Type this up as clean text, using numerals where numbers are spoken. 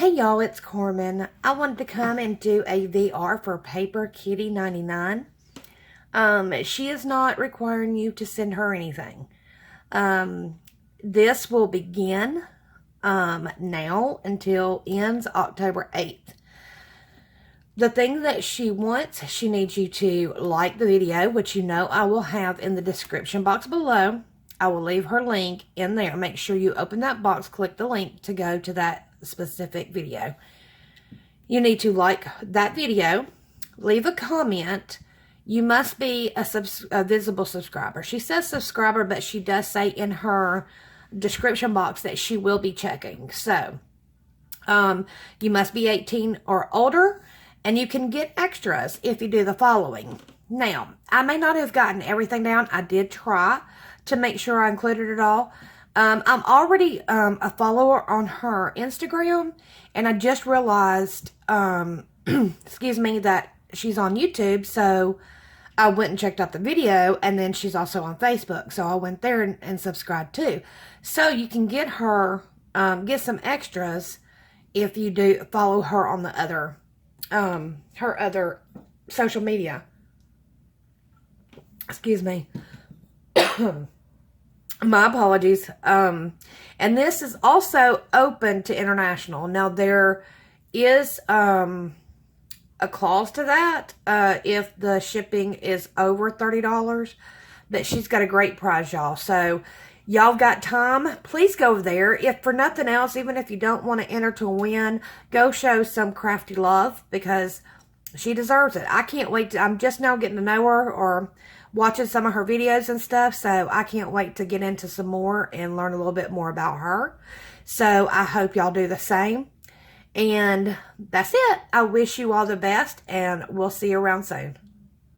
Hey y'all, it's Carmen. I wanted to come and do a VR for PaperKitty99. She is not requiring you to send her anything. This will begin now until ends October 8th. The thing that she wants, she needs you to like the video, which you know I will have in the description box below. I will leave her link in there. Make sure you open that box, click the link to go to that specific video. You need to like that video, leave a comment. You must be a visible subscriber. She says subscriber, but she does say in her description box that she will be checking. So, you must be 18 or older, and you can get extras if you do the following. Now, I may not have gotten everything down. I did try to make sure I included it all. I'm already a follower on her Instagram, and I just realized, excuse me, that she's on YouTube, so I went and checked out the video, and then she's also on Facebook, so I went there and subscribed too. So you can get her, get some extras if you do follow her on the other, her other social media. Excuse me. My apologies. And this is also open to international. Now, there is a clause to that if the shipping is over $30. But she's got a great prize, y'all. So, y'all got time. Please go there. If for nothing else, even if you don't want to enter to win, go show some crafty love because she deserves it. I can't wait. I'm just now getting to know her or watching some of her videos and stuff, so I can't wait to get into some more and learn a little bit more about her. So I hope y'all do the same. And that's it. I wish you all the best, and we'll see you around soon.